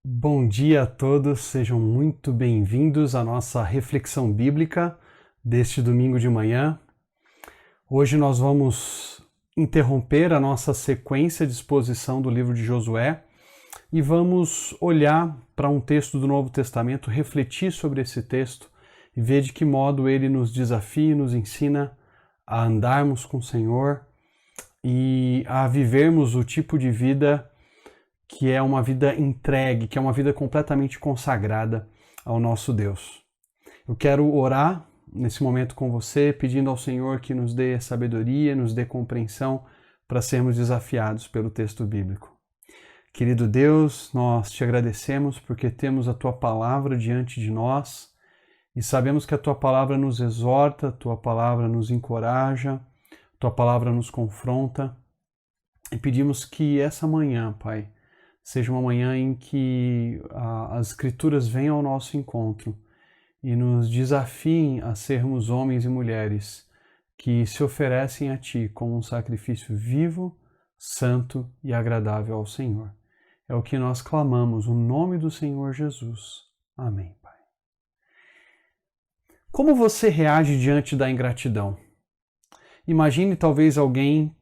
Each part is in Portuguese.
Bom dia a todos, sejam muito bem-vindos à nossa reflexão bíblica deste domingo de manhã. Hoje nós vamos interromper a nossa sequência de exposição do livro de Josué e vamos olhar para um texto do Novo Testamento, refletir sobre esse texto e ver de que modo ele nos desafia e nos ensina a andarmos com o Senhor e a vivermos o tipo de vida que é uma vida entregue, que é uma vida completamente consagrada ao nosso Deus. Eu quero orar nesse momento com você, pedindo ao Senhor que nos dê sabedoria, nos dê compreensão para sermos desafiados pelo texto bíblico. Querido Deus, nós te agradecemos porque temos a Tua palavra diante de nós e sabemos que a Tua palavra nos exorta, a Tua palavra nos encoraja, a Tua palavra nos confronta e pedimos que essa manhã, Pai, seja uma manhã em que as Escrituras venham ao nosso encontro e nos desafiem a sermos homens e mulheres que se oferecem a Ti como um sacrifício vivo, santo e agradável ao Senhor. É o que nós clamamos, o nome do Senhor Jesus. Amém, Pai. Como você reage diante da ingratidão? Imagine talvez alguém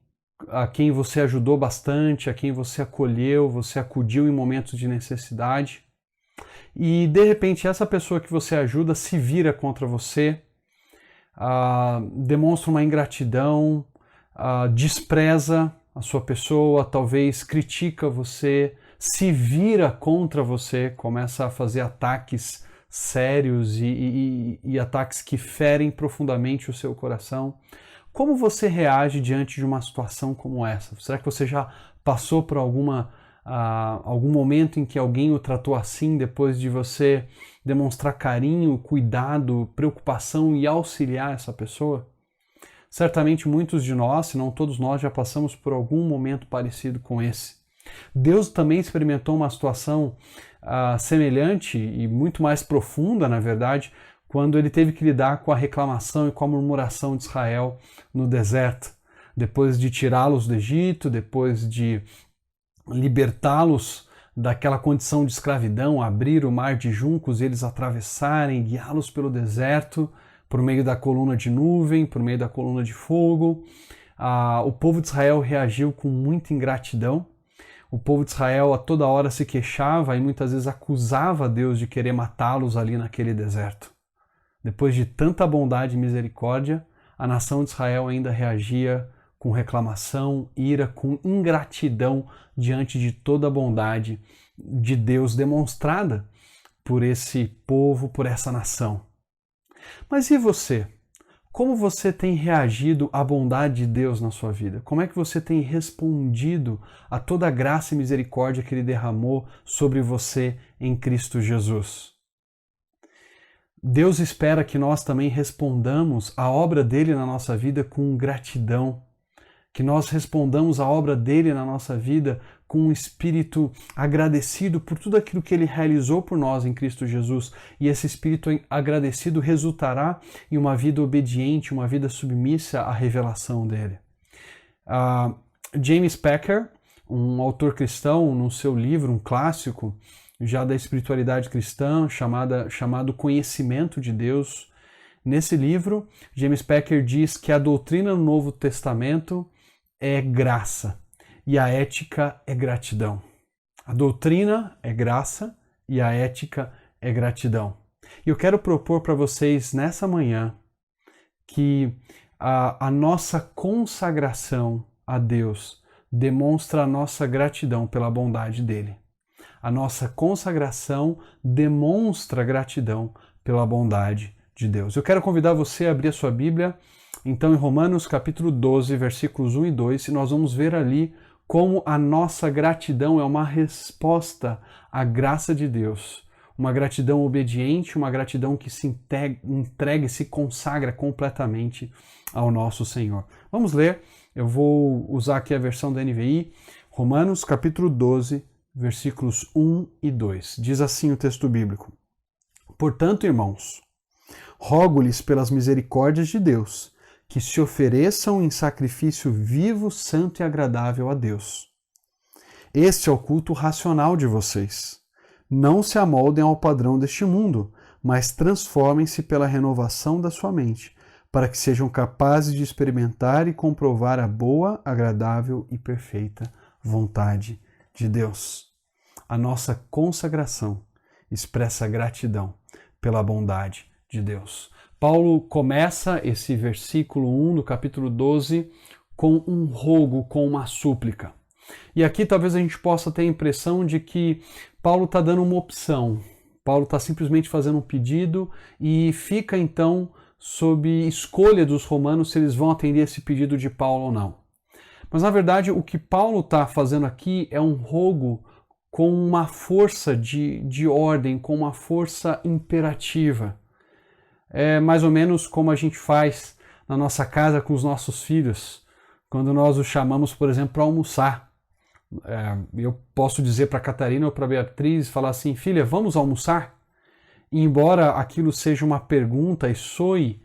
a quem você ajudou bastante, a quem você acolheu, você acudiu em momentos de necessidade e de repente essa pessoa que você ajuda se vira contra você, demonstra uma ingratidão, despreza a sua pessoa, talvez critica você, se vira contra você, começa a fazer ataques sérios e ataques que ferem profundamente o seu coração. Como você reage diante de uma situação como essa? Será que você já passou por algum momento em que alguém o tratou assim, depois de você demonstrar carinho, cuidado, preocupação e auxiliar essa pessoa? Certamente muitos de nós, se não todos nós, já passamos por algum momento parecido com esse. Deus também experimentou uma situação semelhante e muito mais profunda, na verdade, quando ele teve que lidar com a reclamação e com a murmuração de Israel no deserto. Depois de tirá-los do Egito, depois de libertá-los daquela condição de escravidão, abrir o mar de juncos e eles atravessarem, guiá-los pelo deserto, por meio da coluna de nuvem, por meio da coluna de fogo. O povo de Israel reagiu com muita ingratidão. O povo de Israel a toda hora se queixava e muitas vezes acusava Deus de querer matá-los ali naquele deserto. Depois de tanta bondade e misericórdia, a nação de Israel ainda reagia com reclamação, ira, com ingratidão diante de toda a bondade de Deus demonstrada por esse povo, por essa nação. Mas e você? Como você tem reagido à bondade de Deus na sua vida? Como é que você tem respondido a toda a graça e misericórdia que Ele derramou sobre você em Cristo Jesus? Deus espera que nós também respondamos à obra dele na nossa vida com gratidão, que nós respondamos à obra dele na nossa vida com um espírito agradecido por tudo aquilo que ele realizou por nós em Cristo Jesus, e esse espírito agradecido resultará em uma vida obediente, uma vida submissa à revelação dele. James Packer, um autor cristão, no seu livro, um clássico, já da espiritualidade cristã, chamado Conhecimento de Deus. Nesse livro, James Packer diz que a doutrina no Novo Testamento é graça e a ética é gratidão. A doutrina é graça e a ética é gratidão. E eu quero propor para vocês nessa manhã que a nossa consagração a Deus demonstra a nossa gratidão pela bondade dele. A nossa consagração demonstra gratidão pela bondade de Deus. Eu quero convidar você a abrir a sua Bíblia, então em Romanos capítulo 12, versículos 1 e 2, e nós vamos ver ali como a nossa gratidão é uma resposta à graça de Deus. Uma gratidão obediente, uma gratidão que se entrega e se consagra completamente ao nosso Senhor. Vamos ler, eu vou usar aqui a versão da NVI, Romanos capítulo 12, versículos 1 e 2. Diz assim o texto bíblico: Portanto, irmãos, rogo-lhes pelas misericórdias de Deus, que se ofereçam em sacrifício vivo, santo e agradável a Deus. Este é o culto racional de vocês. Não se amoldem ao padrão deste mundo, mas transformem-se pela renovação da sua mente, para que sejam capazes de experimentar e comprovar a boa, agradável e perfeita vontade de Deus. A nossa consagração expressa gratidão pela bondade de Deus. Paulo começa esse versículo 1 do capítulo 12 com um rogo, com uma súplica. E aqui talvez a gente possa ter a impressão de que Paulo está dando uma opção. Paulo está simplesmente fazendo um pedido e fica então sob escolha dos romanos se eles vão atender esse pedido de Paulo ou não. Mas na verdade o que Paulo está fazendo aqui é um rogo com uma força de ordem, com uma força imperativa. É mais ou menos como a gente faz na nossa casa com os nossos filhos, quando nós os chamamos, por exemplo, para almoçar. Eu posso dizer para a Catarina ou para a Beatriz, falar assim, filha, vamos almoçar? E embora aquilo seja uma pergunta e soe,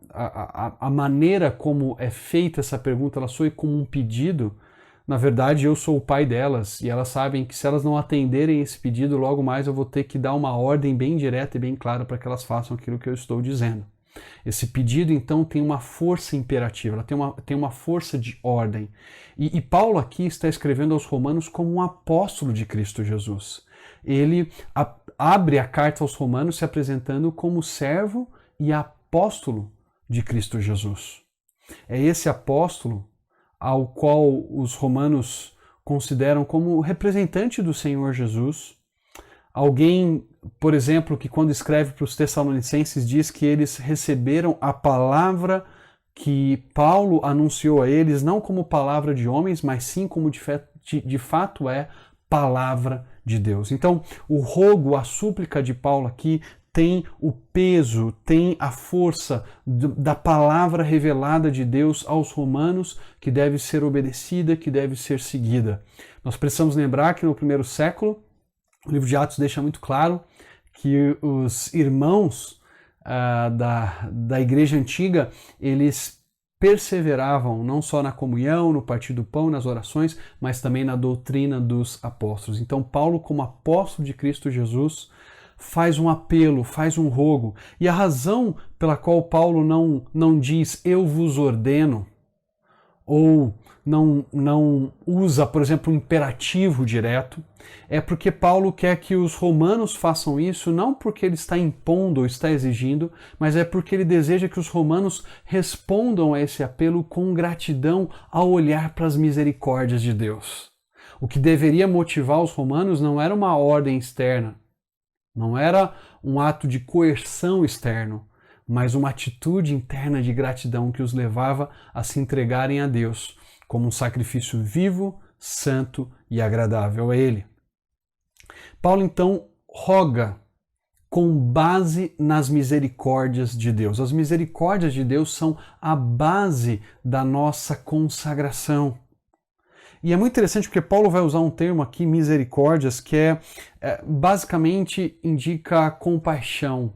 a maneira como é feita essa pergunta, ela soe como um pedido, na verdade eu sou o pai delas e elas sabem que se elas não atenderem esse pedido, logo mais eu vou ter que dar uma ordem bem direta e bem clara para que elas façam aquilo que eu estou dizendo. Esse pedido, então, tem uma força imperativa, ela tem uma força de ordem. E Paulo aqui está escrevendo aos Romanos como um apóstolo de Cristo Jesus. Ele abre a carta aos Romanos se apresentando como servo e apóstolo de Cristo Jesus. É esse apóstolo ao qual os romanos consideram como representante do Senhor Jesus. Alguém, por exemplo, que quando escreve para os Tessalonicenses diz que eles receberam a palavra que Paulo anunciou a eles, não como palavra de homens, mas sim como de fato é palavra de Deus. Então, o rogo, a súplica de Paulo aqui tem o peso, tem a força da palavra revelada de Deus aos romanos, que deve ser obedecida, que deve ser seguida. Nós precisamos lembrar que no primeiro século, o livro de Atos deixa muito claro que os irmãos da igreja antiga, eles perseveravam não só na comunhão, no partir do pão, nas orações, mas também na doutrina dos apóstolos. Então Paulo, como apóstolo de Cristo Jesus, faz um apelo, faz um rogo. E a razão pela qual Paulo não diz eu vos ordeno, ou não usa, por exemplo, um imperativo direto, é porque Paulo quer que os romanos façam isso, não porque ele está impondo ou está exigindo, mas é porque ele deseja que os romanos respondam a esse apelo com gratidão ao olhar para as misericórdias de Deus. O que deveria motivar os romanos não era uma ordem externa, não era um ato de coerção externo, mas uma atitude interna de gratidão que os levava a se entregarem a Deus como um sacrifício vivo, santo e agradável a Ele. Paulo então roga com base nas misericórdias de Deus. As misericórdias de Deus são a base da nossa consagração. E é muito interessante porque Paulo vai usar um termo aqui, misericórdias, que basicamente indica compaixão.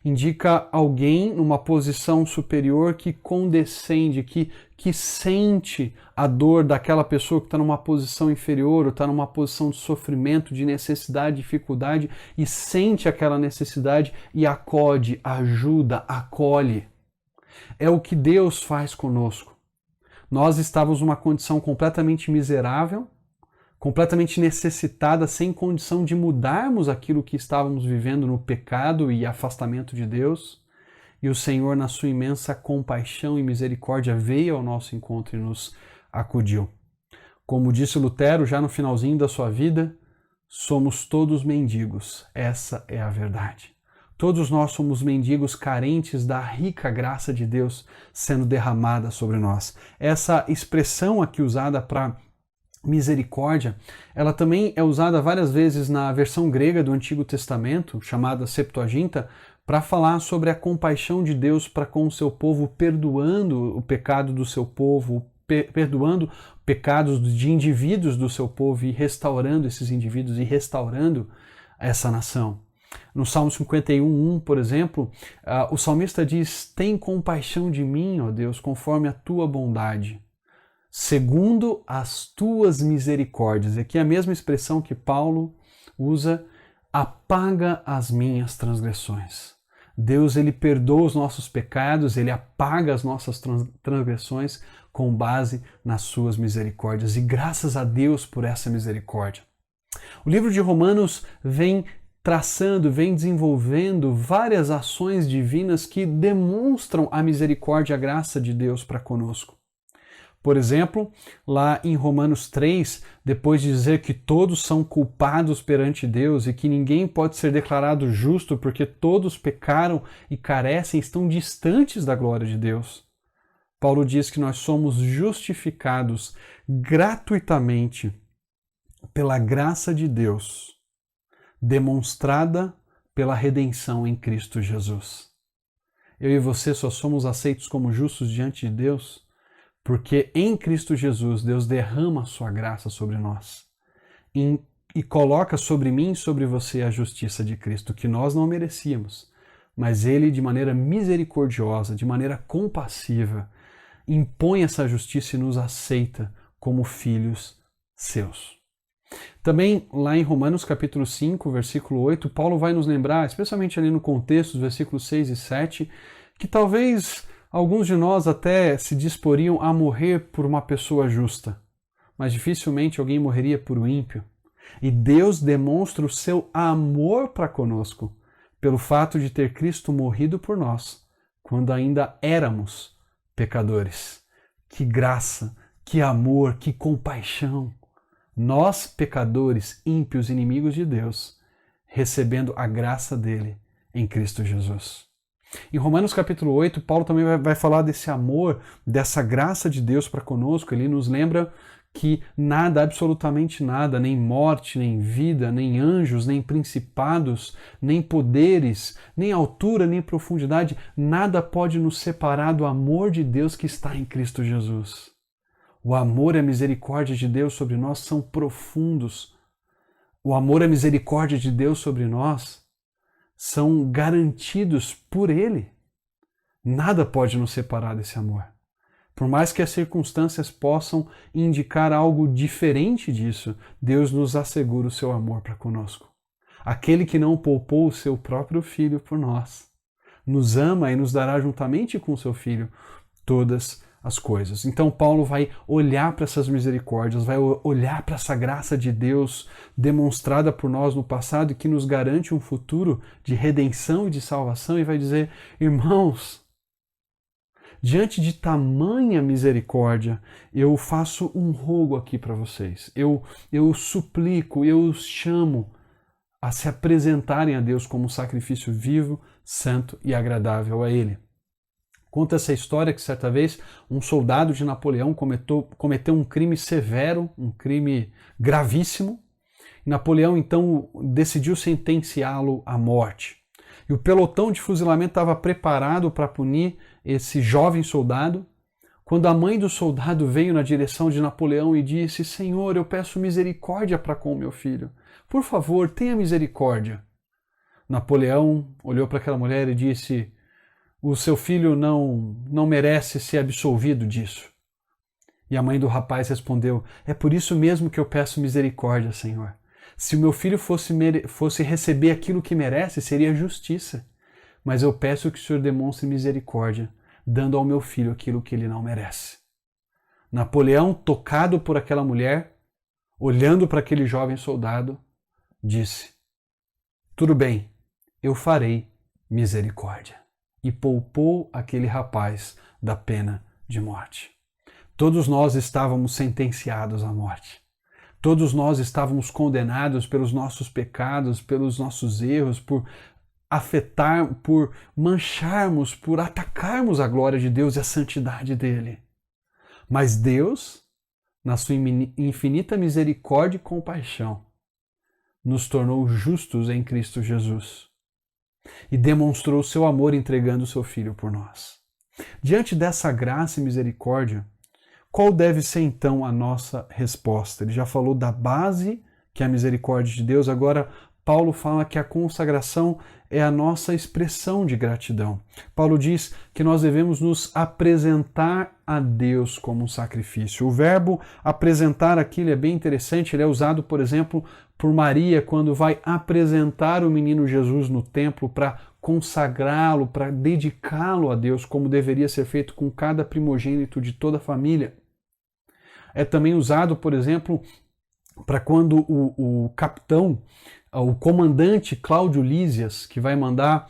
Indica alguém numa posição superior que condescende, que sente a dor daquela pessoa que está numa posição inferior ou está numa posição de sofrimento, de necessidade, dificuldade, e sente aquela necessidade e acode, ajuda, acolhe. É o que Deus faz conosco. Nós estávamos numa condição completamente miserável, completamente necessitada, sem condição de mudarmos aquilo que estávamos vivendo no pecado e afastamento de Deus. E o Senhor, na sua imensa compaixão e misericórdia, veio ao nosso encontro e nos acudiu. Como disse Lutero, já no finalzinho da sua vida, somos todos mendigos. Essa é a verdade. Todos nós somos mendigos carentes da rica graça de Deus sendo derramada sobre nós. Essa expressão aqui usada para misericórdia, ela também é usada várias vezes na versão grega do Antigo Testamento, chamada Septuaginta, para falar sobre a compaixão de Deus para com o seu povo, perdoando o pecado do seu povo, perdoando pecados de indivíduos do seu povo e restaurando esses indivíduos e restaurando essa nação. No Salmo 51:1, por exemplo, o salmista diz: "Tem compaixão de mim, ó Deus, conforme a tua bondade, segundo as tuas misericórdias." Aqui é a mesma expressão que Paulo usa apaga as minhas transgressões. Deus, ele perdoa os nossos pecados, ele apaga as nossas transgressões com base nas suas misericórdias. E graças a Deus por essa misericórdia. O livro de Romanos vem traçando, vem desenvolvendo várias ações divinas que demonstram a misericórdia e a graça de Deus para conosco. Por exemplo, lá em Romanos 3, depois de dizer que todos são culpados perante Deus e que ninguém pode ser declarado justo porque todos pecaram e carecem, estão distantes da glória de Deus, Paulo diz que nós somos justificados gratuitamente pela graça de Deus, demonstrada pela redenção em Cristo Jesus. Eu e você só somos aceitos como justos diante de Deus porque em Cristo Jesus Deus derrama a sua graça sobre nós e coloca sobre mim e sobre você a justiça de Cristo, que nós não merecíamos, mas Ele, de maneira misericordiosa, de maneira compassiva, impõe essa justiça e nos aceita como filhos seus. Também lá em Romanos capítulo 5, versículo 8, Paulo vai nos lembrar, especialmente ali no contexto dos versículos 6 e 7, que talvez alguns de nós até se disporiam a morrer por uma pessoa justa, mas dificilmente alguém morreria por um ímpio. E Deus demonstra o seu amor para conosco pelo fato de ter Cristo morrido por nós, quando ainda éramos pecadores. Que graça, que amor, que compaixão! Nós, pecadores, ímpios, inimigos de Deus, recebendo a graça dele em Cristo Jesus. Em Romanos capítulo 8, Paulo também vai falar desse amor, dessa graça de Deus para conosco. Ele nos lembra que nada, absolutamente nada, nem morte, nem vida, nem anjos, nem principados, nem poderes, nem altura, nem profundidade, nada pode nos separar do amor de Deus que está em Cristo Jesus. O amor e a misericórdia de Deus sobre nós são profundos. O amor e a misericórdia de Deus sobre nós são garantidos por Ele. Nada pode nos separar desse amor. Por mais que as circunstâncias possam indicar algo diferente disso, Deus nos assegura o seu amor para conosco. Aquele que não poupou o seu próprio Filho por nós, nos ama e nos dará juntamente com o seu Filho todas as coisas. Então Paulo vai olhar para essas misericórdias, vai olhar para essa graça de Deus demonstrada por nós no passado e que nos garante um futuro de redenção e de salvação e vai dizer: irmãos, diante de tamanha misericórdia, eu faço um rogo aqui para vocês. Eu suplico, eu os chamo a se apresentarem a Deus como um sacrifício vivo, santo e agradável a Ele. Conta essa história que certa vez um soldado de Napoleão cometeu um crime severo, um crime gravíssimo. E Napoleão então decidiu sentenciá-lo à morte. E o pelotão de fuzilamento estava preparado para punir esse jovem soldado, quando a mãe do soldado veio na direção de Napoleão e disse: Senhor, eu peço misericórdia para com o meu filho. Por favor, tenha misericórdia. Napoleão olhou para aquela mulher e disse: o seu filho não merece ser absolvido disso. E a mãe do rapaz respondeu: é por isso mesmo que eu peço misericórdia, Senhor. Se o meu filho fosse receber aquilo que merece, seria justiça. Mas eu peço que o Senhor demonstre misericórdia, dando ao meu filho aquilo que ele não merece. Napoleão, tocado por aquela mulher, olhando para aquele jovem soldado, disse: tudo bem, eu farei misericórdia. E poupou aquele rapaz da pena de morte. Todos nós estávamos sentenciados à morte. Todos nós estávamos condenados pelos nossos pecados, pelos nossos erros, por afetar, por mancharmos, por atacarmos a glória de Deus e a santidade dele. Mas Deus, na sua infinita misericórdia e compaixão, nos tornou justos em Cristo Jesus e demonstrou o seu amor entregando o seu Filho por nós. Diante dessa graça e misericórdia, qual deve ser então a nossa resposta? Ele já falou da base, que é a misericórdia de Deus, agora Paulo fala que a consagração é a nossa expressão de gratidão. Paulo diz que nós devemos nos apresentar a Deus como um sacrifício. O verbo apresentar aqui ele é bem interessante, ele é usado, por exemplo, por Maria quando vai apresentar o menino Jesus no templo para consagrá-lo, para dedicá-lo a Deus, como deveria ser feito com cada primogênito de toda a família. É também usado, por exemplo, para quando o capitão, o comandante Cláudio Lísias, que vai mandar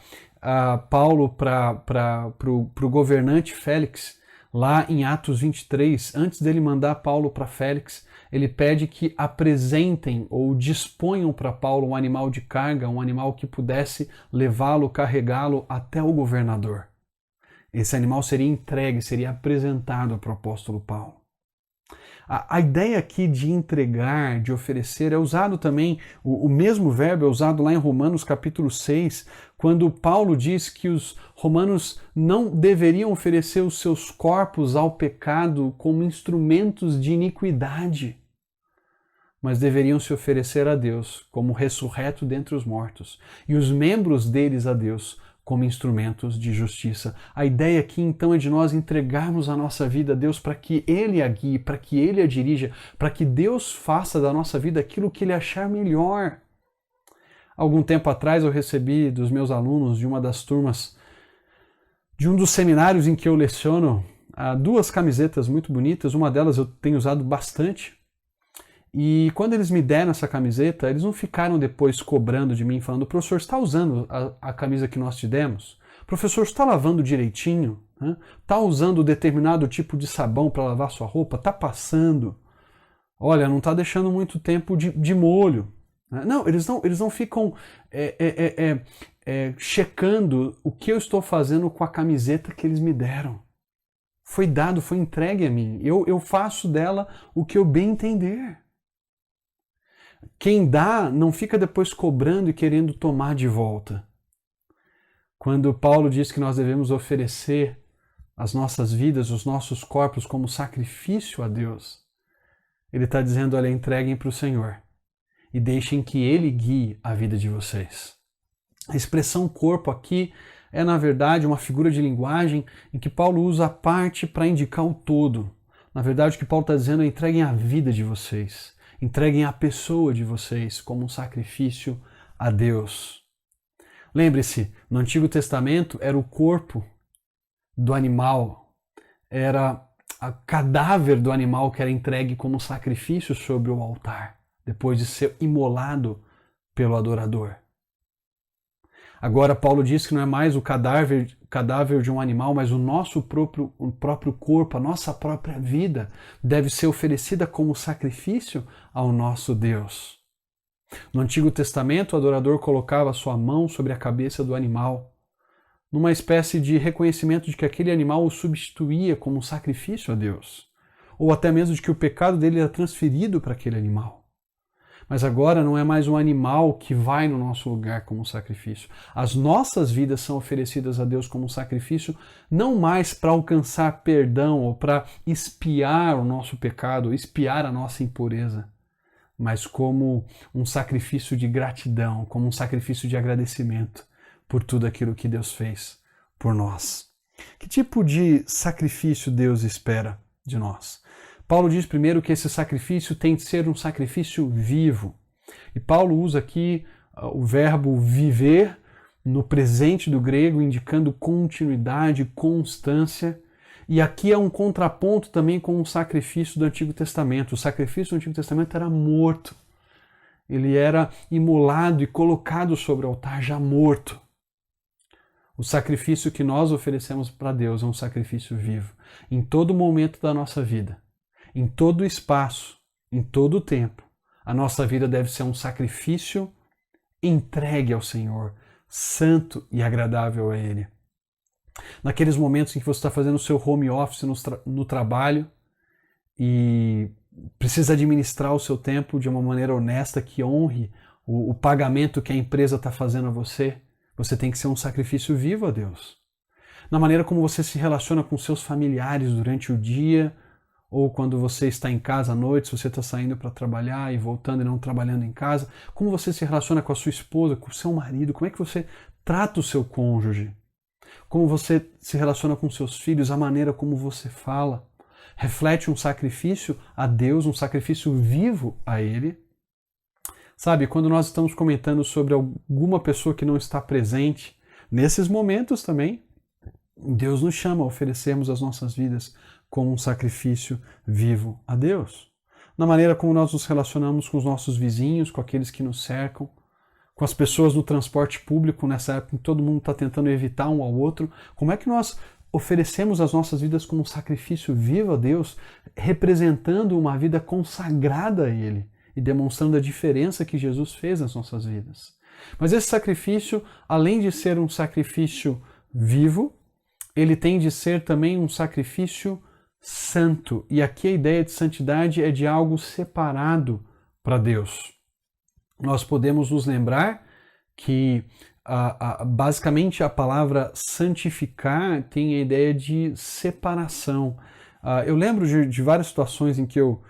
Paulo para o governante Félix, lá em Atos 23, antes dele mandar Paulo para Félix, ele pede que apresentem ou disponham para Paulo um animal de carga, um animal que pudesse levá-lo, carregá-lo até o governador. Esse animal seria entregue, seria apresentado para o apóstolo Paulo. A ideia aqui de entregar, de oferecer, é usado também, o mesmo verbo é usado lá em Romanos capítulo 6, quando Paulo diz que os romanos não deveriam oferecer os seus corpos ao pecado como instrumentos de iniquidade, mas deveriam se oferecer a Deus como ressurreto dentre os mortos, e os membros deles a Deus como instrumentos de justiça. A ideia aqui então é de nós entregarmos a nossa vida a Deus para que Ele a guie, para que Ele a dirija, para que Deus faça da nossa vida aquilo que Ele achar melhor. Algum tempo atrás eu recebi dos meus alunos de uma das turmas, de um dos seminários em que eu leciono, duas camisetas muito bonitas, uma delas eu tenho usado bastante. E quando eles me deram essa camiseta, eles não ficaram depois cobrando de mim, falando: professor, está usando a camisa que nós te demos? Professor, está lavando direitinho? Está usando determinado tipo de sabão para lavar sua roupa? Está passando? Olha, não está deixando muito tempo de molho. Não, eles não ficam checando o que eu estou fazendo com a camiseta que eles me deram. Foi dado, foi entregue a mim. Eu faço dela o que eu bem entender. Quem dá não fica depois cobrando e querendo tomar de volta. Quando Paulo diz que nós devemos oferecer as nossas vidas, os nossos corpos como sacrifício a Deus, ele está dizendo: olha, entreguem para o Senhor e deixem que Ele guie a vida de vocês. A expressão corpo aqui é, na verdade, uma figura de linguagem em que Paulo usa a parte para indicar o todo. Na verdade, o que Paulo está dizendo é: entreguem a vida de vocês. Entreguem a pessoa de vocês como um sacrifício a Deus. Lembre-se, no Antigo Testamento era o corpo do animal, era o cadáver do animal que era entregue como sacrifício sobre o altar, depois de ser imolado pelo adorador. Agora Paulo diz que não é mais o cadáver de um animal, mas o nosso próprio corpo, a nossa própria vida deve ser oferecida como sacrifício ao nosso Deus. No Antigo Testamento, o adorador colocava sua mão sobre a cabeça do animal, numa espécie de reconhecimento de que aquele animal o substituía como um sacrifício a Deus, ou até mesmo de que o pecado dele era transferido para aquele animal. Mas agora não é mais um animal que vai no nosso lugar como sacrifício. As nossas vidas são oferecidas a Deus como sacrifício, não mais para alcançar perdão ou para expiar o nosso pecado, expiar a nossa impureza, mas como um sacrifício de gratidão, como um sacrifício de agradecimento por tudo aquilo que Deus fez por nós. Que tipo de sacrifício Deus espera de nós? Paulo diz primeiro que esse sacrifício tem de ser um sacrifício vivo. E Paulo usa aqui o verbo viver no presente do grego, indicando continuidade, constância. E aqui é um contraponto também com o sacrifício do Antigo Testamento. O sacrifício do Antigo Testamento era morto. Ele era imolado e colocado sobre o altar já morto. O sacrifício que nós oferecemos para Deus é um sacrifício vivo. Em todo momento da nossa vida, em todo espaço, em todo o tempo, a nossa vida deve ser um sacrifício entregue ao Senhor, santo e agradável a Ele. Naqueles momentos em que você está fazendo o seu home office no trabalho e precisa administrar o seu tempo de uma maneira honesta que honre o pagamento que a empresa está fazendo a você, você tem que ser um sacrifício vivo a Deus. Na maneira como você se relaciona com seus familiares durante o dia, ou quando você está em casa à noite, se você está saindo para trabalhar e voltando e não trabalhando em casa, como você se relaciona com a sua esposa, com o seu marido, como é que você trata o seu cônjuge, como você se relaciona com seus filhos, a maneira como você fala, reflete um sacrifício a Deus, um sacrifício vivo a Ele. Sabe, quando nós estamos comentando sobre alguma pessoa que não está presente, nesses momentos também, Deus nos chama a oferecermos as nossas vidas como um sacrifício vivo a Deus. Na maneira como nós nos relacionamos com os nossos vizinhos, com aqueles que nos cercam, com as pessoas no transporte público, nessa época em que todo mundo está tentando evitar um ao outro, como é que nós oferecemos as nossas vidas como um sacrifício vivo a Deus, representando uma vida consagrada a Ele e demonstrando a diferença que Jesus fez nas nossas vidas. Mas esse sacrifício, além de ser um sacrifício vivo, ele tem de ser também um sacrifício santo. E aqui a ideia de santidade é de algo separado para Deus. Nós podemos nos lembrar que basicamente a palavra santificar tem a ideia de separação. Eu lembro de várias situações em que eu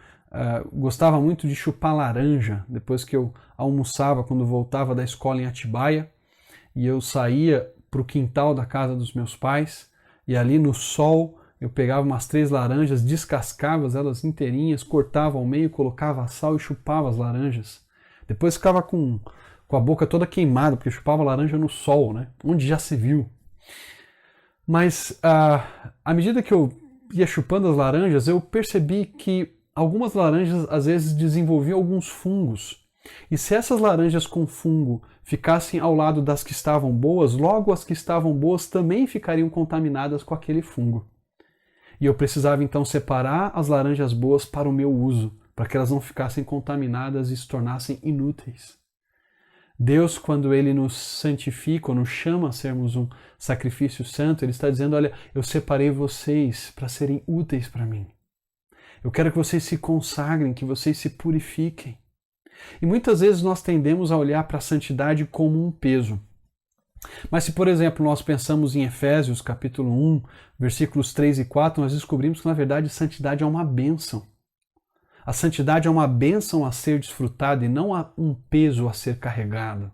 gostava muito de chupar laranja, depois que eu almoçava, quando voltava da escola em Atibaia, e eu saía para o quintal da casa dos meus pais, e ali no sol eu pegava umas 3 laranjas, descascava elas inteirinhas, cortava ao meio, colocava sal e chupava as laranjas. Depois ficava com a boca toda queimada, porque chupava laranja no sol, né? Onde já se viu. Mas à medida que eu ia chupando as laranjas, eu percebi que algumas laranjas às vezes desenvolviam alguns fungos. E se essas laranjas com fungo ficassem ao lado das que estavam boas, logo as que estavam boas também ficariam contaminadas com aquele fungo. E eu precisava então separar as laranjas boas para o meu uso, para que elas não ficassem contaminadas e se tornassem inúteis. Deus, quando Ele nos santifica, ou nos chama a sermos um sacrifício santo, Ele está dizendo, olha, eu separei vocês para serem úteis para mim. Eu quero que vocês se consagrem, que vocês se purifiquem. E muitas vezes nós tendemos a olhar para a santidade como um peso. Mas se, por exemplo, nós pensamos em Efésios, capítulo 1, versículos 3 e 4, nós descobrimos que, na verdade, santidade é uma bênção. A santidade é uma bênção a ser desfrutada e não um peso a ser carregado.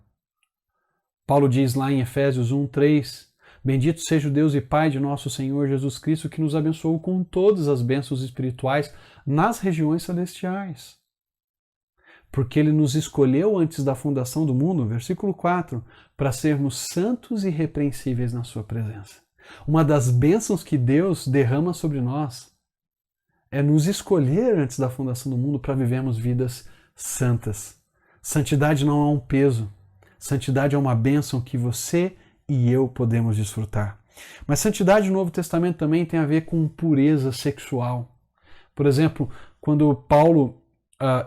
Paulo diz lá em Efésios 1, 3, bendito seja o Deus e Pai de nosso Senhor Jesus Cristo, que nos abençoou com todas as bênçãos espirituais nas regiões celestiais. Porque Ele nos escolheu antes da fundação do mundo, versículo 4, para sermos santos e irrepreensíveis na sua presença. Uma das bênçãos que Deus derrama sobre nós é nos escolher antes da fundação do mundo para vivermos vidas santas. Santidade não é um peso. Santidade é uma bênção que você e eu podemos desfrutar. Mas santidade no Novo Testamento também tem a ver com pureza sexual. Por exemplo, quando Paulo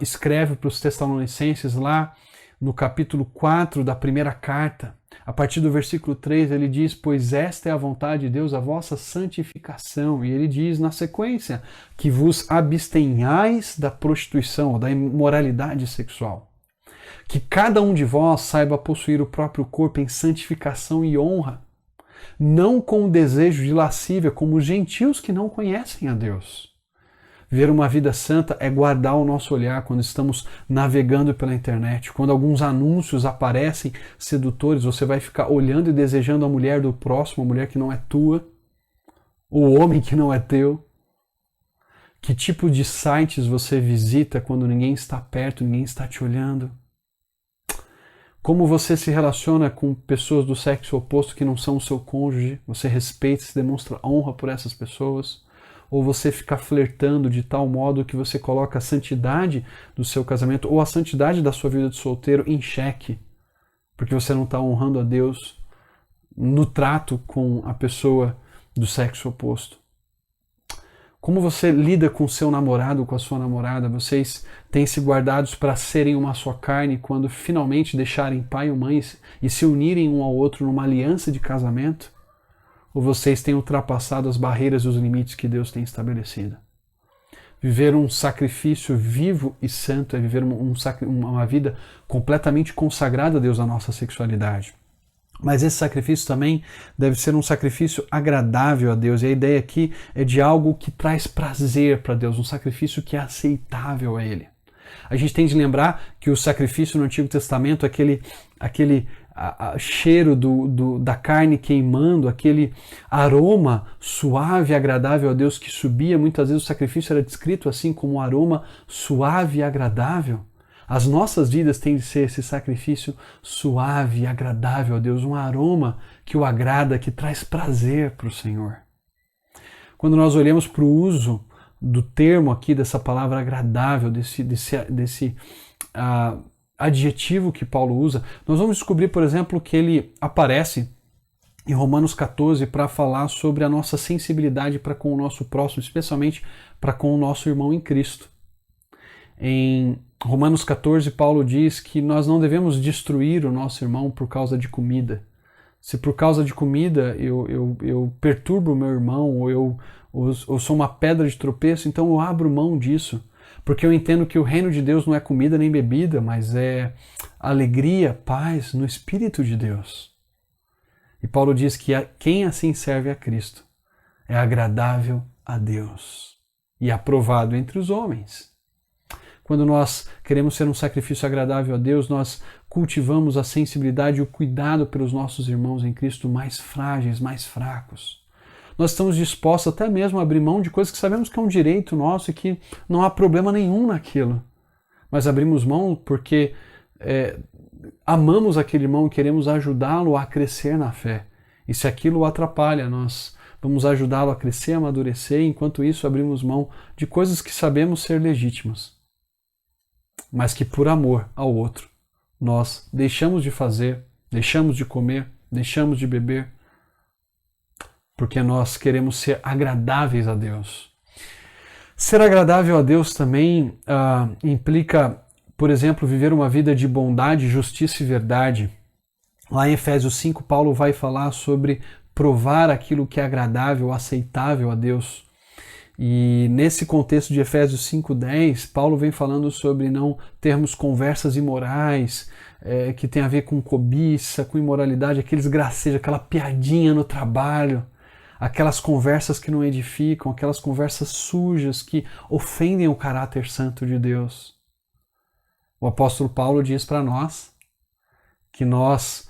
escreve para os Tessalonicenses lá no capítulo 4 da primeira carta, a partir do versículo 3 ele diz, pois esta é a vontade de Deus, a vossa santificação. E ele diz na sequência, que vos abstenhais da prostituição, ou da imoralidade sexual. Que cada um de vós saiba possuir o próprio corpo em santificação e honra, não com o desejo de lascívia, como os gentios que não conhecem a Deus. Viver uma vida santa é guardar o nosso olhar quando estamos navegando pela internet. Quando alguns anúncios aparecem sedutores, você vai ficar olhando e desejando a mulher do próximo, a mulher que não é tua, o homem que não é teu. Que tipo de sites você visita quando ninguém está perto, ninguém está te olhando? Como você se relaciona com pessoas do sexo oposto que não são o seu cônjuge? Você respeita, se demonstra honra por essas pessoas? Ou você fica flertando de tal modo que você coloca a santidade do seu casamento ou a santidade da sua vida de solteiro em xeque, porque você não está honrando a Deus no trato com a pessoa do sexo oposto? Como você lida com o seu namorado ou com a sua namorada? Vocês têm se guardados para serem uma só carne quando finalmente deixarem pai e mãe e se unirem um ao outro numa aliança de casamento? Ou vocês têm ultrapassado as barreiras e os limites que Deus tem estabelecido? Viver um sacrifício vivo e santo é viver uma vida completamente consagrada a Deus na nossa sexualidade. Mas esse sacrifício também deve ser um sacrifício agradável a Deus. E a ideia aqui é de algo que traz prazer para Deus, um sacrifício que é aceitável a Ele. A gente tem de lembrar que o sacrifício no Antigo Testamento, aquele cheiro da carne queimando, aquele aroma suave e agradável a Deus que subia, muitas vezes o sacrifício era descrito assim como um aroma suave e agradável. As nossas vidas têm de ser esse sacrifício suave e agradável a Deus, um aroma que o agrada, que traz prazer para o Senhor. Quando nós olhamos para o uso do termo aqui, dessa palavra agradável, desse adjetivo que Paulo usa, nós vamos descobrir, por exemplo, que ele aparece em Romanos 14 para falar sobre a nossa sensibilidade para com o nosso próximo, especialmente para com o nosso irmão em Cristo. Em Romanos 14, Paulo diz que nós não devemos destruir o nosso irmão por causa de comida. Se por causa de comida eu perturbo o meu irmão, ou eu sou uma pedra de tropeço, então eu abro mão disso. Porque eu entendo que o reino de Deus não é comida nem bebida, mas é alegria, paz no Espírito de Deus. E Paulo diz que quem assim serve a Cristo é agradável a Deus e aprovado entre os homens. Quando nós queremos ser um sacrifício agradável a Deus, nós cultivamos a sensibilidade e o cuidado pelos nossos irmãos em Cristo mais frágeis, mais fracos. Nós estamos dispostos até mesmo a abrir mão de coisas que sabemos que é um direito nosso e que não há problema nenhum naquilo. Mas abrimos mão porque amamos aquele irmão e queremos ajudá-lo a crescer na fé. E se aquilo o atrapalha, nós vamos ajudá-lo a crescer, a amadurecer, e enquanto isso abrimos mão de coisas que sabemos ser legítimas, mas que por amor ao outro nós deixamos de fazer, deixamos de comer, deixamos de beber, porque nós queremos ser agradáveis a Deus. Ser agradável a Deus também implica, por exemplo, viver uma vida de bondade, justiça e verdade. Lá em Efésios 5, Paulo vai falar sobre provar aquilo que é agradável, aceitável a Deus. E nesse contexto de Efésios 5:10, Paulo vem falando sobre não termos conversas imorais, que tem a ver com cobiça, com imoralidade, aqueles gracejos, aquela piadinha no trabalho, aquelas conversas que não edificam, aquelas conversas sujas que ofendem o caráter santo de Deus. O apóstolo Paulo diz para nós que nós,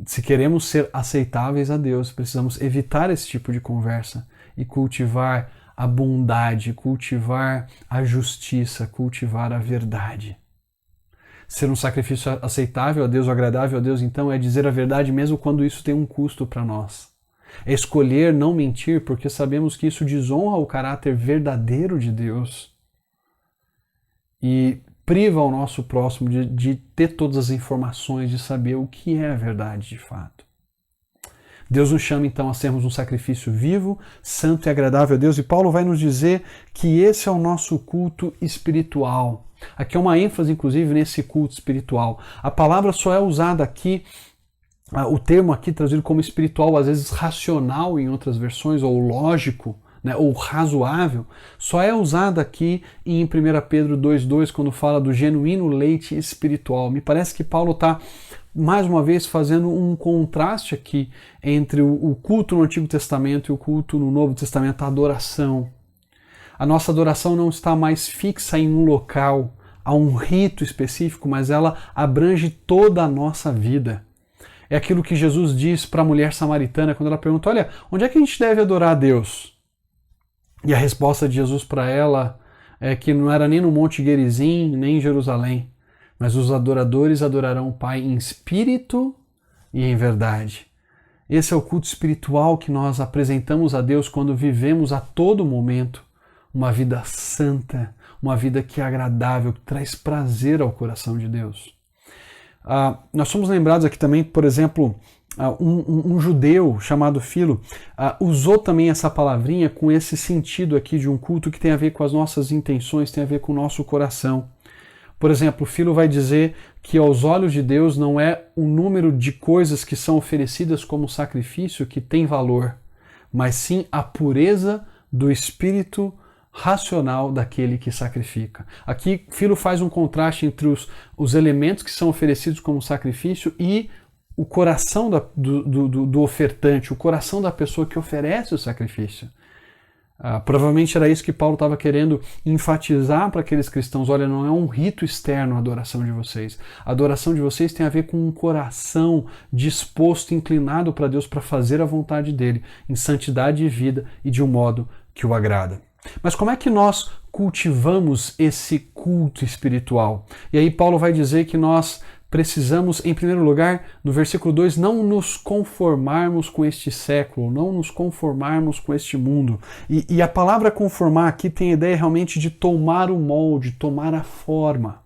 se queremos ser aceitáveis a Deus, precisamos evitar esse tipo de conversa e cultivar a bondade, cultivar a justiça, cultivar a verdade. Ser um sacrifício aceitável a Deus, agradável a Deus, então, é dizer a verdade mesmo quando isso tem um custo para nós. É escolher não mentir porque sabemos que isso desonra o caráter verdadeiro de Deus e priva o nosso próximo de ter todas as informações, de saber o que é a verdade de fato. Deus nos chama então a sermos um sacrifício vivo, santo e agradável a Deus, e Paulo vai nos dizer que esse é o nosso culto espiritual. Aqui é uma ênfase, inclusive, nesse culto espiritual. A palavra só é usada aqui, o termo aqui traduzido como espiritual, às vezes racional em outras versões, ou lógico, né, ou razoável, só é usada aqui em 1 Pedro 2,2, quando fala do genuíno leite espiritual. Me parece que Paulo está, mais uma vez, fazendo um contraste aqui entre o culto no Antigo Testamento e o culto no Novo Testamento, a adoração. A nossa adoração não está mais fixa em um local, a um rito específico, mas ela abrange toda a nossa vida. É aquilo que Jesus diz para a mulher samaritana quando ela pergunta: olha, onde é que a gente deve adorar a Deus? E a resposta de Jesus para ela é que não era nem no Monte Gerizim, nem em Jerusalém, mas os adoradores adorarão o Pai em espírito e em verdade. Esse é o culto espiritual que nós apresentamos a Deus quando vivemos a todo momento uma vida santa, uma vida que é agradável, que traz prazer ao coração de Deus. Nós somos lembrados aqui também, por exemplo, um judeu chamado Filo usou também essa palavrinha com esse sentido aqui de um culto que tem a ver com as nossas intenções, tem a ver com o nosso coração. Por exemplo, Filo vai dizer que aos olhos de Deus não é o número de coisas que são oferecidas como sacrifício que tem valor, mas sim a pureza do espírito racional daquele que sacrifica. Aqui, Filo faz um contraste entre os elementos que são oferecidos como sacrifício e o coração do ofertante, o coração da pessoa que oferece o sacrifício. Provavelmente era isso que Paulo estava querendo enfatizar para aqueles cristãos. Olha, não é um rito externo a adoração de vocês. A adoração de vocês tem a ver com um coração disposto, inclinado para Deus, para fazer a vontade dele, em santidade de vida e de um modo que o agrada. Mas como é que nós cultivamos esse culto espiritual? E aí Paulo vai dizer que nós precisamos, em primeiro lugar, no versículo 2, não nos conformarmos com este século, não nos conformarmos com este mundo. E a palavra conformar aqui tem a ideia realmente de tomar o molde, tomar a forma.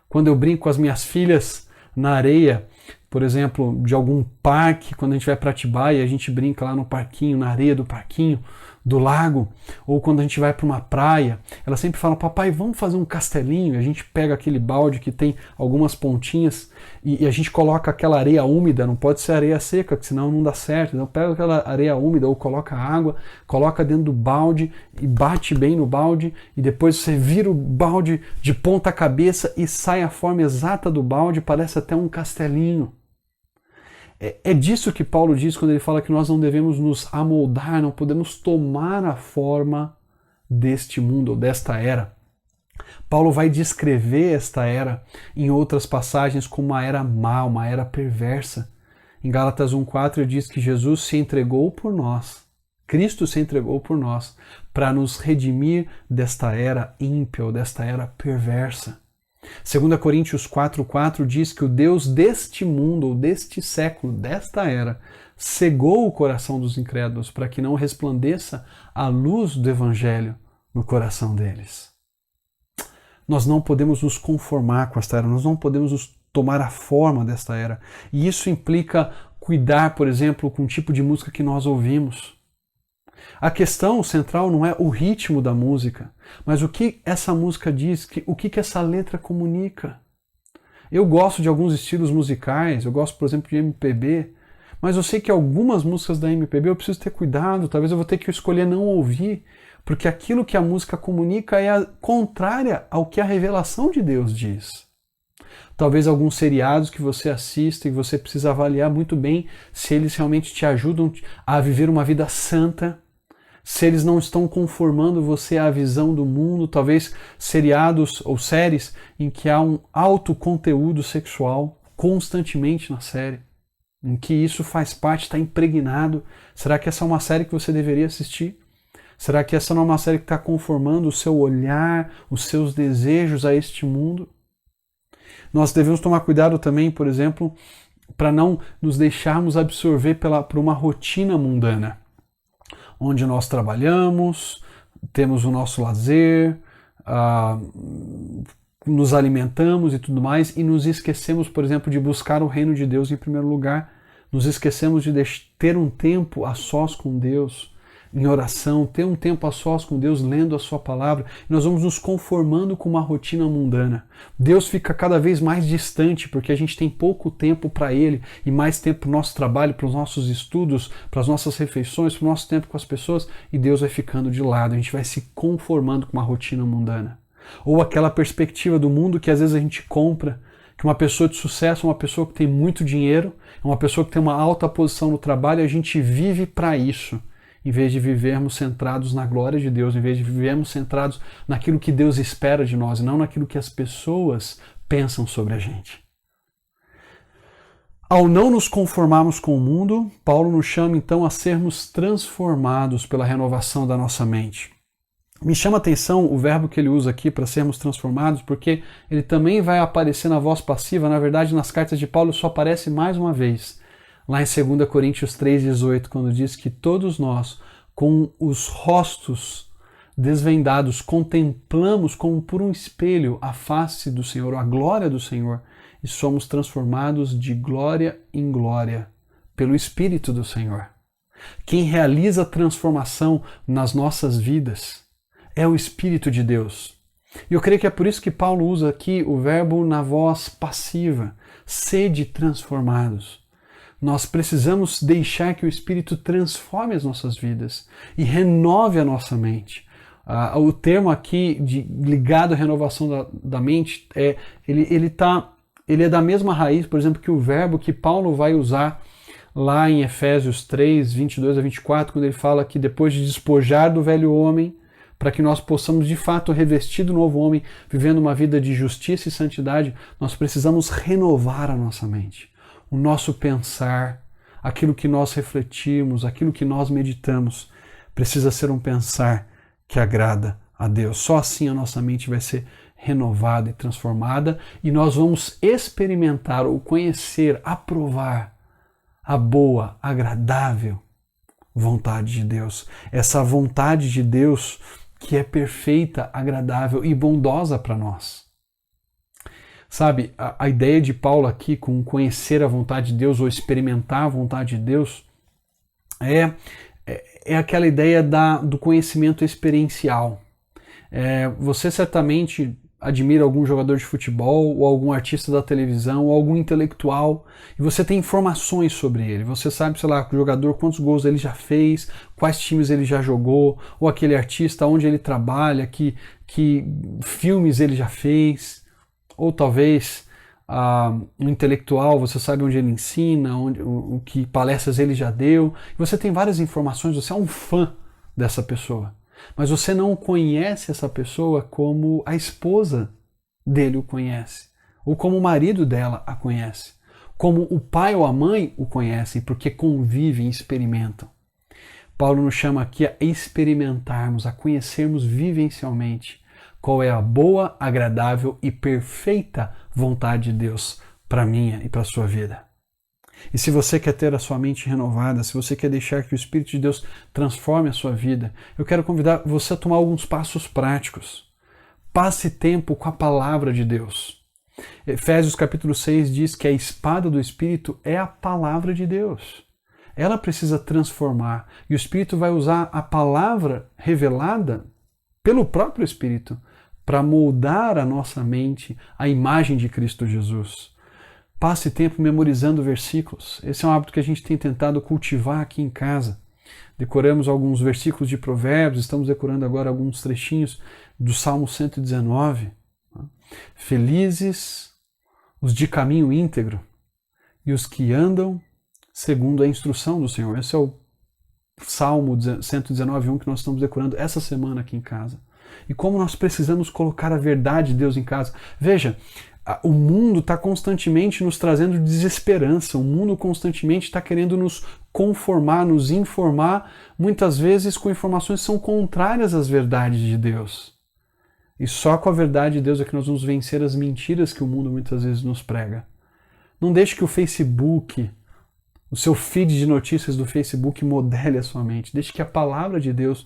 Quando eu brinco com as minhas filhas na areia, por exemplo, de algum parque, quando a gente vai para Atibaia, a gente brinca lá no parquinho, na areia do parquinho, do lago, ou quando a gente vai para uma praia, ela sempre fala: papai, vamos fazer um castelinho. E a gente pega aquele balde que tem algumas pontinhas e a gente coloca aquela areia úmida, não pode ser areia seca, porque senão não dá certo. Então pega aquela areia úmida ou coloca água, coloca dentro do balde e bate bem no balde, e depois você vira o balde de ponta cabeça e sai a forma exata do balde, parece até um castelinho. É disso que Paulo diz quando ele fala que nós não devemos nos amoldar, não podemos tomar a forma deste mundo ou desta era. Paulo vai descrever esta era em outras passagens como uma era má, uma era perversa. Em Gálatas 1,4 ele diz que Jesus se entregou por nós, Cristo se entregou por nós, para nos redimir desta era ímpia ou desta era perversa. 2 Coríntios 4,4 diz que o Deus deste mundo, ou deste século, desta era, cegou o coração dos incrédulos para que não resplandeça a luz do Evangelho no coração deles. Nós não podemos nos conformar com esta era, nós não podemos nos tomar a forma desta era. E isso implica cuidar, por exemplo, com o tipo de música que nós ouvimos. A questão central não é o ritmo da música, mas o que essa música diz, o que essa letra comunica. Eu gosto de alguns estilos musicais, eu gosto, por exemplo, de MPB, mas eu sei que algumas músicas da MPB eu preciso ter cuidado, talvez eu vou ter que escolher não ouvir, porque aquilo que a música comunica é contrária ao que a revelação de Deus diz. Talvez alguns seriados que você assista e você precisa avaliar muito bem se eles realmente te ajudam a viver uma vida santa, se eles não estão conformando você à visão do mundo, talvez seriados ou séries em que há um alto conteúdo sexual constantemente na série, em que isso faz parte, está impregnado. Será que essa é uma série que você deveria assistir? Será que essa não é uma série que está conformando o seu olhar, os seus desejos a este mundo? Nós devemos tomar cuidado também, por exemplo, para não nos deixarmos absorver por uma rotina mundana, onde nós trabalhamos, temos o nosso lazer, nos alimentamos e tudo mais, e nos esquecemos, por exemplo, de buscar o reino de Deus em primeiro lugar. Nos esquecemos de ter um tempo a sós com Deus, em oração, ter um tempo a sós com Deus, lendo a sua palavra. Nós vamos nos conformando com uma rotina mundana. Deus fica cada vez mais distante, porque a gente tem pouco tempo para Ele e mais tempo para o nosso trabalho, para os nossos estudos, para as nossas refeições, para o nosso tempo com as pessoas, e Deus vai ficando de lado, a gente vai se conformando com uma rotina mundana. Ou aquela perspectiva do mundo que às vezes a gente compra, que uma pessoa de sucesso é uma pessoa que tem muito dinheiro, é uma pessoa que tem uma alta posição no trabalho, e a gente vive para isso, em vez de vivermos centrados na glória de Deus, em vez de vivermos centrados naquilo que Deus espera de nós, e não naquilo que as pessoas pensam sobre a gente. Ao não nos conformarmos com o mundo, Paulo nos chama então a sermos transformados pela renovação da nossa mente. Me chama a atenção o verbo que ele usa aqui para sermos transformados, porque ele também vai aparecer na voz passiva. Na verdade, nas cartas de Paulo só aparece mais uma vez, lá em 2 Coríntios 3,18, quando diz que todos nós, com os rostos desvendados, contemplamos como por um espelho a face do Senhor, a glória do Senhor, e somos transformados de glória em glória pelo Espírito do Senhor. Quem realiza a transformação nas nossas vidas é o Espírito de Deus. E eu creio que é por isso que Paulo usa aqui o verbo na voz passiva, sede transformados. Nós precisamos deixar que o Espírito transforme as nossas vidas e renove a nossa mente. O termo aqui ligado à renovação da mente, ele ele é da mesma raiz, por exemplo, que o verbo que Paulo vai usar lá em Efésios 3, 22 a 24, quando ele fala que depois de despojar do velho homem, para que nós possamos de fato revestir do novo homem, vivendo uma vida de justiça e santidade, nós precisamos renovar a nossa mente, o nosso pensar, aquilo que nós refletimos, aquilo que nós meditamos, precisa ser um pensar que agrada a Deus. Só assim a nossa mente vai ser renovada e transformada e nós vamos experimentar ou conhecer, aprovar a boa, agradável vontade de Deus. Essa vontade de Deus que é perfeita, agradável e bondosa para nós. Sabe, a ideia de Paulo aqui com conhecer a vontade de Deus ou experimentar a vontade de Deus é aquela ideia do conhecimento experiencial. Você certamente admira algum jogador de futebol ou algum artista da televisão ou algum intelectual e você tem informações sobre ele. Você sabe, sei lá, o jogador, quantos gols ele já fez, quais times ele já jogou, ou aquele artista, onde ele trabalha, que filmes ele já fez, ou talvez um intelectual, você sabe onde ele ensina, o que palestras ele já deu. Você tem várias informações, você é um fã dessa pessoa. Mas você não conhece essa pessoa como a esposa dele o conhece, ou como o marido dela a conhece, como o pai ou a mãe o conhecem, porque convivem e experimentam. Paulo nos chama aqui a experimentarmos, a conhecermos vivencialmente qual é a boa, agradável e perfeita vontade de Deus para a minha e para a sua vida. E se você quer ter a sua mente renovada, se você quer deixar que o Espírito de Deus transforme a sua vida, eu quero convidar você a tomar alguns passos práticos. Passe tempo com a palavra de Deus. Efésios capítulo 6 diz que a espada do Espírito é a palavra de Deus. Ela precisa transformar e o Espírito vai usar a palavra revelada pelo próprio Espírito para moldar a nossa mente à imagem de Cristo Jesus. Passe tempo memorizando versículos. Esse é um hábito que a gente tem tentado cultivar aqui em casa. Decoramos alguns versículos de Provérbios, estamos decorando agora alguns trechinhos do Salmo 119. Felizes os de caminho íntegro e os que andam segundo a instrução do Senhor. Esse é o Salmo 119:1 que nós estamos decorando essa semana aqui em casa. E como nós precisamos colocar a verdade de Deus em casa. Veja, o mundo está constantemente nos trazendo desesperança, o mundo constantemente está querendo nos conformar, nos informar, muitas vezes com informações que são contrárias às verdades de Deus. E só com a verdade de Deus é que nós vamos vencer as mentiras que o mundo muitas vezes nos prega. Não deixe que o Facebook, o seu feed de notícias do Facebook modele a sua mente. Deixe que a palavra de Deus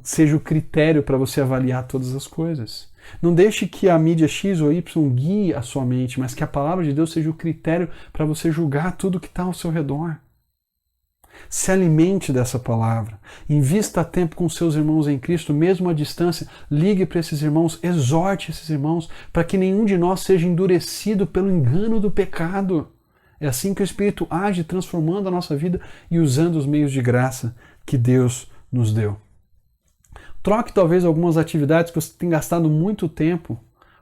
seja o critério para você avaliar todas as coisas. Não deixe que a mídia X ou Y guie a sua mente, mas que a palavra de Deus seja o critério para você julgar tudo que está ao seu redor. Se alimente dessa palavra. Invista tempo com seus irmãos em Cristo, mesmo à distância. Ligue para esses irmãos, exorte esses irmãos, para que nenhum de nós seja endurecido pelo engano do pecado. É assim que o Espírito age, transformando a nossa vida e usando os meios de graça que Deus nos deu. Troque talvez algumas atividades que você tem gastado muito tempo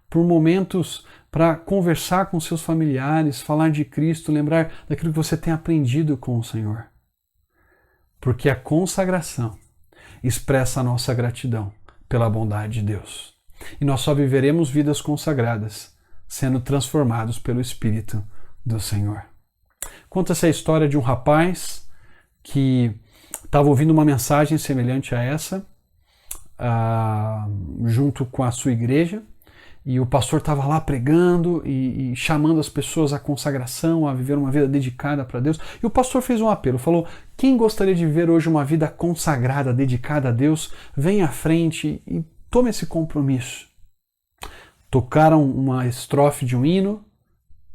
por momentos para conversar com seus familiares, falar de Cristo, lembrar daquilo que você tem aprendido com o Senhor. Porque a consagração expressa a nossa gratidão pela bondade de Deus. E nós só viveremos vidas consagradas, sendo transformados pelo Espírito do Senhor. Conta-se a história de um rapaz que estava ouvindo uma mensagem semelhante a essa, junto com a sua igreja, e o pastor estava lá pregando e chamando as pessoas à consagração, a viver uma vida dedicada para Deus. E o pastor fez um apelo, falou: quem gostaria de viver hoje uma vida consagrada, dedicada a Deus, vem à frente e tome esse compromisso. Tocaram uma estrofe de um hino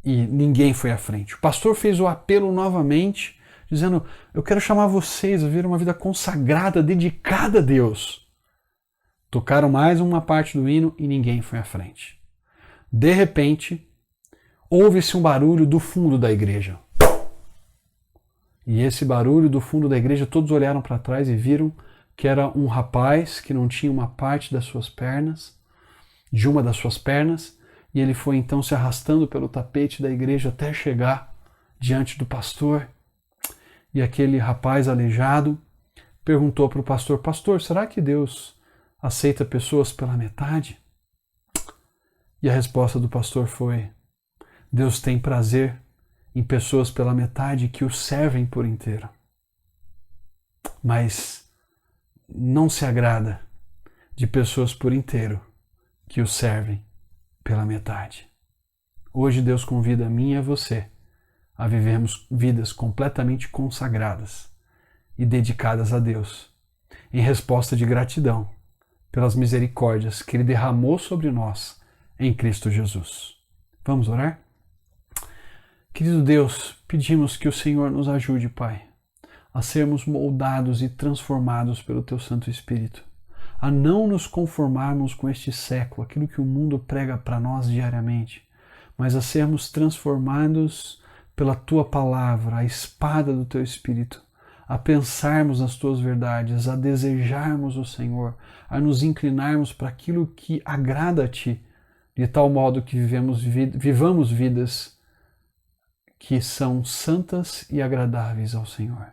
e ninguém foi à frente. O pastor fez o apelo novamente, dizendo: eu quero chamar vocês a viver uma vida consagrada, dedicada a Deus. Tocaram mais uma parte do hino e ninguém foi à frente. De repente, ouve-se um barulho do fundo da igreja. E esse barulho do fundo da igreja, todos olharam para trás e viram que era um rapaz que não tinha uma parte das suas pernas, de uma das suas pernas, E ele foi então se arrastando pelo tapete da igreja até chegar diante do pastor. E aquele rapaz aleijado perguntou para o pastor: pastor, será que Deus aceita pessoas pela metade? E a resposta do pastor foi: Deus tem prazer em pessoas pela metade que o servem por inteiro, mas não se agrada de pessoas por inteiro que o servem pela metade. Hoje Deus convida a mim e a você a vivermos vidas completamente consagradas e dedicadas a Deus, em resposta de gratidão pelas misericórdias que Ele derramou sobre nós em Cristo Jesus. Vamos orar? Querido Deus, pedimos que o Senhor nos ajude, Pai, a sermos moldados e transformados pelo Teu Santo Espírito, a não nos conformarmos com este século, aquilo que o mundo prega para nós diariamente, mas a sermos transformados pela Tua Palavra, a espada do Teu Espírito, a pensarmos nas Tuas verdades, a desejarmos o Senhor, a nos inclinarmos para aquilo que agrada a Ti, de tal modo que vivamos vidas que são santas e agradáveis ao Senhor.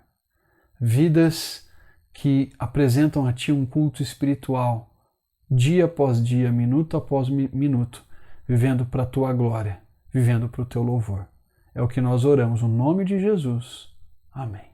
Vidas que apresentam a Ti um culto espiritual, dia após dia, minuto após minuto, vivendo para a Tua glória, vivendo para o Teu louvor. É o que nós oramos no nome de Jesus. Amém.